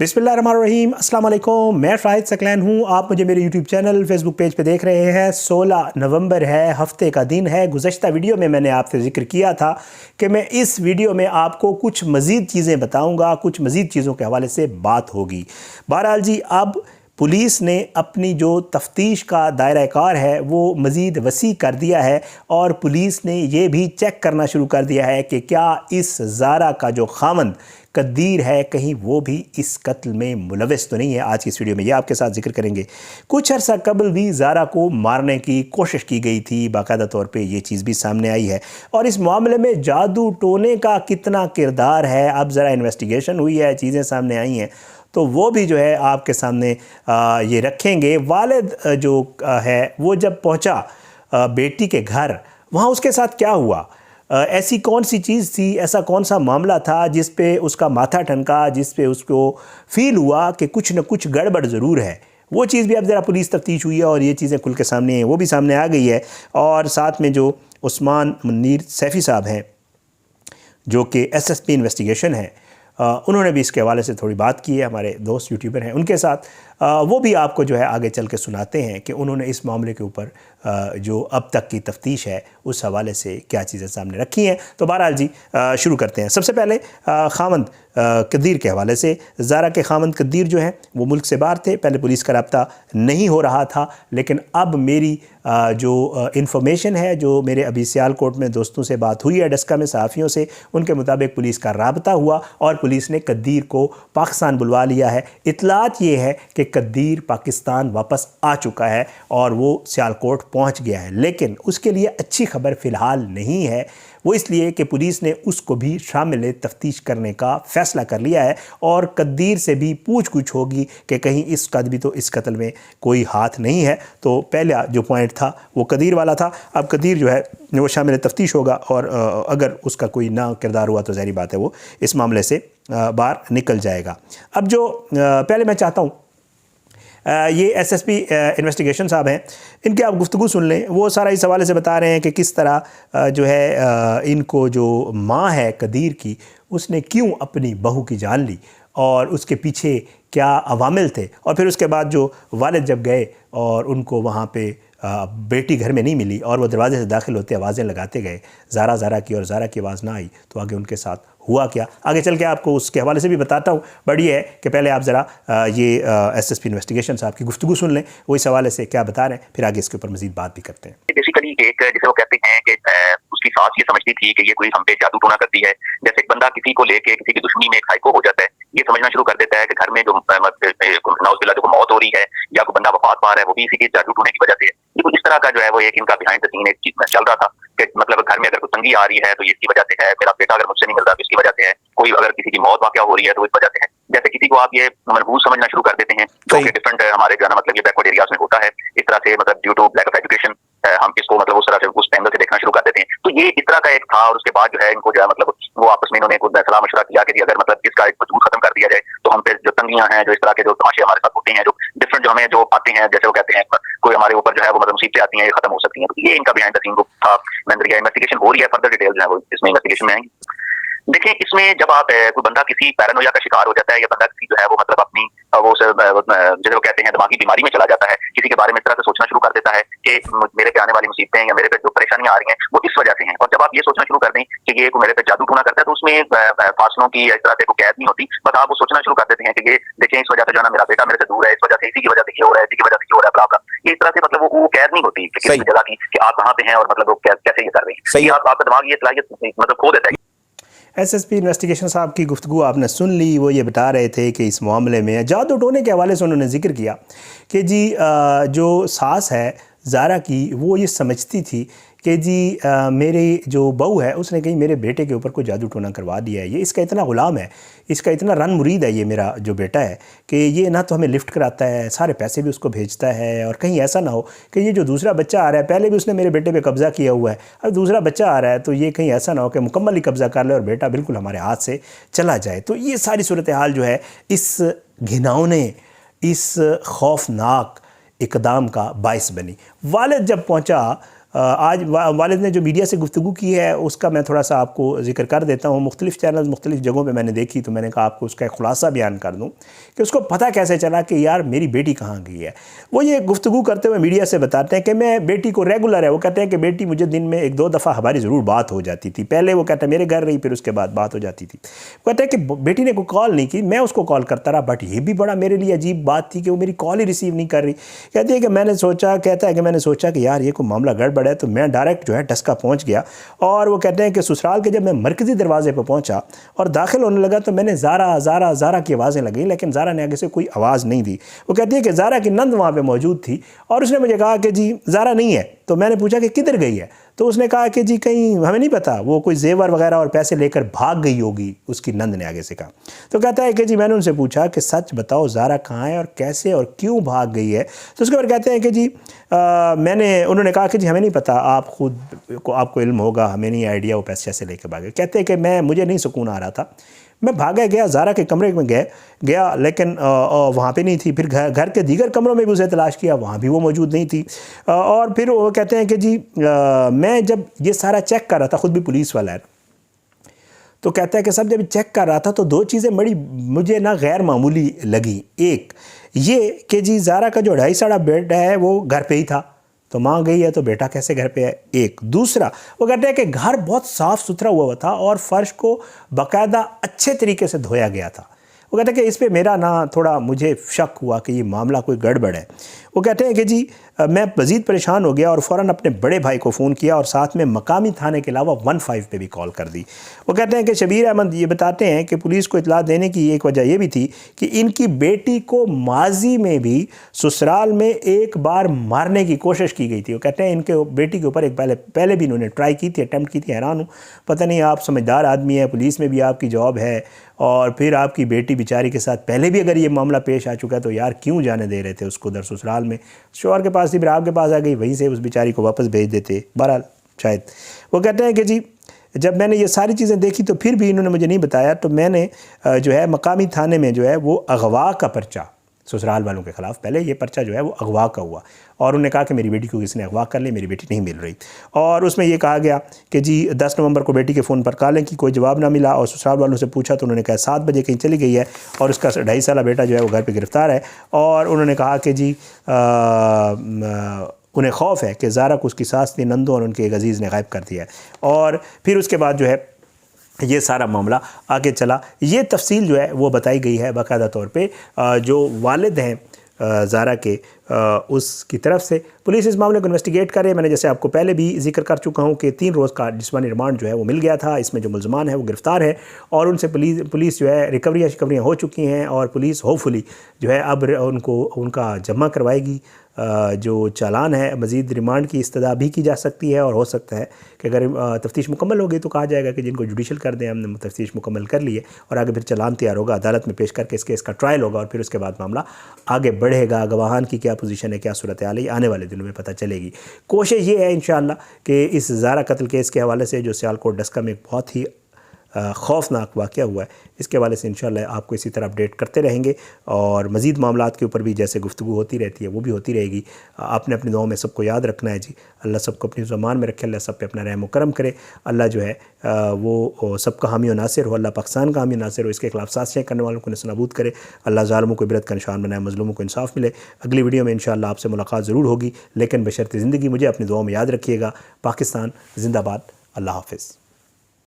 बिस्मिल्लाहिर्रहमानिर्रहीम, अस्सलाम वालेकुम। मैं शाहिद सकलैन हूँ। आप मुझे मेरे यूट्यूब चैनल फेसबुक पेज पे देख रहे हैं। 16 नवंबर है, हफ्ते का दिन है। गुज़श्ता वीडियो में मैंने आपसे ज़िक्र किया था कि मैं इस वीडियो में आपको कुछ मज़ीद चीज़ें बताऊँगा, कुछ मज़ीद चीज़ों के हवाले से बात होगी। बहरहाल जी, अब पुलिस ने अपनी जो तफ्तीश का दायरा कार है वो मज़ीद वसी कर दिया है और पुलिस ने ये भी चेक करना शुरू कर दिया है कि क्या इस ज़ारा का जो खामंद कद्दीर है कहीं वो भी इस कत्ल में मुलविस तो नहीं है। आज की इस वीडियो में ये आपके साथ जिक्र करेंगे। कुछ अर्सा कबल भी ज़ारा को मारने की कोशिश की गई थी, बाकायदा तौर पे ये चीज़ भी सामने आई है। और इस मामले में जादू टोने का कितना किरदार है, अब ज़रा इन्वेस्टिगेशन हुई है, चीज़ें सामने आई हैं तो वो भी जो है आपके सामने ये रखेंगे। वालिद जो है वो जब पहुंचा बेटी के घर, वहाँ उसके साथ क्या हुआ, ऐसी कौन सी चीज़ थी, ऐसा कौन सा मामला था जिस पे उसका माथा ठनका, जिस पे उसको फील हुआ कि कुछ न कुछ गड़बड़ ज़रूर है। वो चीज़ भी अब ज़रा पुलिस तफ्तीश हुई है और ये चीज़ें खुल के सामने हैं, वो भी सामने आ गई है। और साथ में जो उस्मान मुन्नीर सैफ़ी साहब हैं जो कि SSP इन्वेस्टिगेशन है, उन्होंने भी इसके हवाले से थोड़ी बात की है। हमारे दोस्त यूट्यूबर हैं, उनके साथ वो भी आपको जो है आगे चल के सुनाते हैं कि उन्होंने इस मामले के ऊपर जो अब तक की तफ्तीश है उस हवाले से क्या चीज़ें सामने रखी हैं। तो बहरहाल जी शुरू करते हैं। सबसे पहले खामंद कद्दीर के हवाले से। ज़ारा के खामंद कद्दीर जो हैं वो मुल्क से बाहर थे, पहले पुलिस का रब्ता नहीं हो रहा था, लेकिन अब मेरी जो इंफॉर्मेशन है, जो मेरे अभी सियालकोट में दोस्तों से बात हुई है, डस्का में सहाफ़ियों से, उनके मुताबिक पुलिस का राबता हुआ और पुलिस ने कद्दीर को पाकिस्तान बुलवा लिया है। इत्तलात ये है कि कद्दीर पाकिस्तान वापस आ चुका है और वो सियालकोट पहुंच गया है, लेकिन उसके लिए अच्छी खबर फ़िलहाल नहीं है। वो इसलिए कि पुलिस ने उसको भी शामिल तफ्तीश करने का फ़ैसला कर लिया है और कद्दीर से भी पूछ गुछ होगी कि कहीं इसका भी तो इस कत्ल में कोई हाथ नहीं है। तो पहला जो पॉइंट था वो कद्दीर वाला था। अब कद्दीर जो है वो शामिल तफ्तीश होगा और अगर उसका कोई ना किरदार हुआ तो ज़ाहिर बात है वो इस मामले से बाहर निकल जाएगा। अब जो पहले मैं चाहता हूँ ये SSP इन्वेस्टिगेशन साहब हैं, इनकी आप गुफ्तगू सुन लें। वो सारा इस हवाले से बता रहे हैं कि किस तरह जो है इनको जो माँ है कद्दीर की, उसने क्यों अपनी बहू की जान ली और उसके पीछे क्या अवामिल थे। और फिर उसके बाद जो वालिद जब गए और उनको वहाँ पे बेटी घर में नहीं मिली और वो दरवाजे से दाखिल होते आवाज़ें लगाते गए ज़ारा ज़ारा की, और ज़ारा की आवाज़ ना आई, तो आगे उनके साथ हुआ क्या, आगे चल के आपको उसके हवाले से भी बताता हूँ। बट ये है कि पहले आप ज़रा ये SSP इन्वेस्टिगेशन साहब की गुफ्तगू सुन लें, वो इस हवाले से क्या बता रहे हैं, फिर आगे इसके ऊपर मज़ीद बात भी करते हैं। बेसिकली एक जिसे वो कहते हैं कि उसकी सास ये समझती थी कि ये कोई हम पे जादू टोना करती है। जैसे एक बंदा किसी को लेके किसी की दुश्मनी में एक साइको हो जाता है, ये समझना शुरू कर देता है कि घर में जो नाउज़ुबिल्लाह जो मौत हो रही है या कोई बंदा वफात पा रहा है वो भी इसी के जादू टोने की वजह से है। ये कुछ इस तरह का जो है वो एक इनका बिहाइंड द सीन एक चीज में चल रहा था कि मतलब घर में अगर कोई तंगी आ रही है तो ये इसकी वजह से है, मेरा बेटा अगर मुझसे नहीं मिलता तो इसकी वजह से है, कोई अगर किसी की मौत वाक़या हो रही है तो इस वजह से है। जैसे किसी को आप ये मनहूस समझना शुरू कर देते हैं जो कि डिफरेंट हमारे जो है मतलब ये बैकवर्ड एरियाज में होता है, इस तरह से मतलब due to lack of education हम इसको मतलब उस तरह से उस एंगल से देखना शुरू कर देते हैं। तो ये इस तरह का एक था और उसके बाद जो है इनको जो है मतलब वो आपस में इन्होंने कुछ सलाह मशवरा किया कि अगर मतलब इसका एक वजूद खत्म कर दिया जाए तो हम पे जो तंगियां हैं, जो इस तरह के जो तमाशे हमारे साथ होते हैं, जो डिफरेंट जो हमें जो आते हैं, जैसे वो कहते हैं कोई हमारे ऊपर जो है वो मतलब मुसीबतें आती हैं, ये खत्म हो सकती हैं। तो ये इनका बिहाइंड द सीन था। मैंने इन्वेस्टिगेशन हो रही है, फर्दर डिटेल्स जो है वो इसमें इन्वेस्टिगेशन में आएंगी। देखें, इसमें जब आप कोई बंदा किसी पैरानोया का शिकार हो जाता है या बंदा किसी जो है वो मतलब अपनी वो जैसे वो कहते हैं दिमागी बीमारी में चला जाता है, किसी के बारे में इस तरह से सोचना शुरू कर देता है कि मेरे पे आने वाली मुसीबतें या मेरे पे जो परेशानियां आ रही हैं वो इस वजह से हैं। और जब आप ये सोचना शुरू कर दें कि ये मेरे पे जादू टोना करता है तो उसमें फासलों की इस तरह से कोई कैद नहीं होती, बस आप वो सोचना शुरू कर देते हैं कि ये देखें इस वजह से जो है ना मेरा बेटा मेरे से दूर है, इस वजह से इसी की वजह से ये हो रहा है, इसी की वजह से ये हो रहा है, ब्ला ब्ला। ये इस तरह से मतलब वो कैद नहीं होती किसी जगह की कि आप कहाँ पे हैं और मतलब वो कैसे ये कर रहे हैं। सही, आपका दिमाग ये सलाहियत मतलब खो देता है। SSP इन्वेस्टिगेशन साहब की गुफ्तगू आपने सुन ली। वो ये बता रहे थे कि इस मामले में जादू टोने के हवाले से उन्होंने ज़िक्र किया कि जी जो सास है ज़ारा की, वो ये समझती थी कि जी मेरी जो बहू है उसने कहीं मेरे बेटे के ऊपर कोई जादू टोना करवा दिया है, ये इसका इतना ग़ुलाम है, इसका इतना रन मुरीद है ये मेरा जो बेटा है कि ये ना तो हमें लिफ्ट कराता है, सारे पैसे भी उसको भेजता है, और कहीं ऐसा ना हो कि ये जो दूसरा बच्चा आ रहा है, पहले भी उसने मेरे बेटे पे कब्ज़ा किया हुआ है, अब दूसरा बच्चा आ रहा है तो ये कहीं ऐसा ना हो कि मुकम्मल ही कब्ज़ा कर ले और बेटा बिल्कुल हमारे हाथ से चला जाए। तो ये सारी सूरत हाल जो है इस घिनौने, इस खौफनाक इकदाम का बाइस बनी। वालिद जब पहुँचा آج والد نے جو میڈیا سے گفتگو کی ہے اس کا میں تھوڑا سا آپ کو ذکر کر دیتا ہوں. مختلف چینلز مختلف جگہوں پہ میں نے دیکھی تو میں نے کہا آپ کو اس کا ایک خلاصہ بیان کر دوں کہ اس کو پتہ کیسے چلا کہ یار میری بیٹی کہاں گئی ہے. وہ یہ گفتگو کرتے ہوئے میڈیا سے بتاتے ہیں کہ میں بیٹی کو ریگولر ہے, وہ کہتے ہیں کہ بیٹی مجھے دن میں 1-2 دفعہ ہماری ضرور بات ہو جاتی تھی. پہلے وہ کہتے ہیں میرے گھر رہی, پھر اس کے بعد بات ہو جاتی تھی. وہ کہتے ہیں کہ بیٹی نے کوئی کال نہیں کی, میں اس کو کال کرتا رہا, بٹ یہ بھی بڑا میرے لیے عجیب بات تھی کہ وہ میری کال ہی ریسیو نہیں کر رہی. کہتی ہے کہ میں نے سوچا کہ یار یہ کوئی معاملہ گڑبڑ ہے, تو میں ڈائریکٹ جو ہے ڈسکا پہنچ گیا. اور وہ کہتے ہیں کہ سسرال کے جب میں مرکزی دروازے پہ پہنچا اور داخل ہونے لگا تو میں نے زارا کی آوازیں لگیں, لیکن زارا نے آگے سے کوئی آواز نہیں دی. وہ کہتی ہے کہ زارا کی نند وہاں پہ موجود تھی اور اس نے مجھے کہا کہ جی زارا نہیں ہے. تو میں نے پوچھا کہ کدھر گئی ہے, تو اس نے کہا کہ جی کہیں ہمیں نہیں پتا, وہ کوئی زیور وغیرہ اور پیسے لے کر بھاگ گئی ہوگی, اس کی نند نے آگے سے کہا. تو کہتا ہے کہ جی میں نے ان سے پوچھا کہ سچ بتاؤ زارا کہاں ہے اور کیسے اور کیوں بھاگ گئی ہے. تو اس کے بعد کہتے ہیں کہ جی انہوں نے کہا کہ جی ہمیں نہیں پتا, آپ کو علم ہوگا, ہمیں نہیں آئیڈیا وہ پیسے ایسے لے کے بھاگے. کہتے ہیں کہ مجھے نہیں سکون آ رہا تھا, میں بھاگا گیا زارا کے کمرے میں گیا لیکن وہاں پہ نہیں تھی. پھر گھر کے دیگر کمروں میں بھی اسے تلاش کیا, وہاں بھی وہ موجود نہیں تھی. اور پھر وہ کہتے ہیں کہ جی میں جب یہ سارا چیک کر رہا تھا, خود بھی پولیس والا ہے, تو کہتا ہے کہ سب جب چیک کر رہا تھا تو 2 چیزیں بڑی مجھے غیر معمولی لگیں. ایک یہ کہ جی زارا کا جو 2.5 بیڈ ہے وہ گھر پہ ہی تھا, تو ماں گئی ہے تو بیٹا کیسے گھر پہ ہے. ایک دوسرا وہ کہتے ہیں کہ گھر بہت صاف ستھرا ہوا تھا اور فرش کو باقاعدہ اچھے طریقے سے دھویا گیا تھا. وہ کہتے ہیں کہ اس پہ میرا تھوڑا مجھے شک ہوا کہ یہ معاملہ کوئی گڑبڑ ہے. وہ کہتے ہیں کہ جی میں مزید پریشان ہو گیا اور فوراً اپنے بڑے بھائی کو فون کیا اور ساتھ میں مقامی تھانے کے علاوہ 15 پہ بھی کال کر دی. وہ کہتے ہیں کہ شبیر احمد یہ بتاتے ہیں کہ پولیس کو اطلاع دینے کی ایک وجہ یہ بھی تھی کہ ان کی بیٹی کو ماضی میں بھی سسرال میں ایک بار مارنے کی کوشش کی گئی تھی. وہ کہتے ہیں ان کے بیٹی کے اوپر ایک پہلے بھی انہوں نے ٹرائی کی تھی, اٹیمپٹ کی تھی. حیران ہوں, پتہ نہیں آپ سمجھدار آدمی ہیں, پولیس میں بھی آپ کی جاب ہے, اور پھر آپ کی بیٹی بیچاری کے ساتھ پہلے بھی اگر یہ معاملہ پیش آ چکا ہے تو یار کیوں جانے دے رہے تھے اس کو در سسرال میں. شوہر کے پاس تھی, پھر آپ کے پاس آ گئی, وہیں سے اس بیچاری کو واپس بھیج دیتے. بہرحال شاید. وہ کہتے ہیں کہ جی جب میں نے یہ ساری چیزیں دیکھی تو پھر بھی انہوں نے مجھے نہیں بتایا, تو میں نے جو ہے مقامی تھانے میں جو ہے وہ اغوا کا پرچہ سسرال والوں کے خلاف, پہلے یہ پرچہ جو ہے وہ اغوا کا ہوا, اور انہوں نے کہا کہ میری بیٹی کو کسی نے اغوا کر لی, میری بیٹی نہیں مل رہی. اور اس میں یہ کہا گیا کہ جی 10 نومبر کو بیٹی کے فون پر کالیں کی, کوئی جواب نہ ملا, اور سسرال والوں سے پوچھا تو انہوں نے کہا 7 بجے کہیں چلی گئی ہے, اور اس کا 2.5 سالہ بیٹا جو ہے وہ گھر پہ گرفتار ہے. اور انہوں نے کہا کہ جی انہیں خوف ہے کہ زارا کو اس کی ساس نے, نندوں اور ان کے ایک عزیز نے غائب کر دیا ہے. اور پھر اس کے بعد جو ہے یہ سارا معاملہ آگے چلا. یہ تفصیل جو ہے وہ بتائی گئی ہے باقاعدہ طور پہ جو والد ہیں زارا کے, اس کی طرف سے. پولیس اس معاملے کو انویسٹیگیٹ کرے. میں نے جیسے آپ کو پہلے بھی ذکر کر چکا ہوں کہ 3 روز کا جسمانی ریمانڈ جو ہے وہ مل گیا تھا. اس میں جو ملزمان ہیں وہ گرفتار ہے, اور ان سے پولیس جو ہے ریکوریاں ہو چکی ہیں, اور پولیس ہوپفلی جو ہے اب ان کا جمع کروائے گی. جو چالان ہے مزید ریمانڈ کی استدعا بھی کی جا سکتی ہے, اور ہو سکتا ہے کہ اگر تفتیش مکمل ہوگی تو کہا جائے گا کہ جن کو جوڈیشل کر دیں, ہم نے تفتیش مکمل کر لی ہے, اور آگے پھر چالان تیار ہوگا, عدالت میں پیش کر کے اس کیس کا ٹرائل ہوگا, اور پھر اس کے بعد معاملہ آگے بڑھے گا. گواہان کی کیا پوزیشن ہے, کیا صورتحال ہے, آنے والے دنوں میں پتہ چلے گی. کوشش یہ ہے انشاءاللہ کہ اس زارا قتل کیس کے حوالے سے جو سیالکوٹ ڈسکا میں ایک بہت ہی خوفناک واقعہ ہوا ہے, اس کے حوالے سے انشاءاللہ آپ کو اسی طرح اپڈیٹ کرتے رہیں گے, اور مزید معاملات کے اوپر بھی جیسے گفتگو ہوتی رہتی ہے وہ بھی ہوتی رہے گی. آپ نے اپنی دعاؤں میں سب کو یاد رکھنا ہے جی. اللہ سب کو اپنی زمان میں رکھے, اللہ سب پہ اپنا رحم و کرم کرے. اللہ جو ہے وہ سب کا حامی و ناصر ہو, اللہ پاکستان کا حامی و ناصر ہو, اس کے خلاف سازشیں کرنے والوں کو نابود کرے. اللہ ظالموں کو عبرت کا نشان بنائے, مظلوموں کو انصاف ملے. اگلی ویڈیو میں انشاءاللہ آپ سے ملاقات ضرور ہوگی, لیکن بشرط زندگی مجھے اپنی دعاؤں میں یاد رکھیے گا. پاکستان زندہ باد. اللہ حافظ.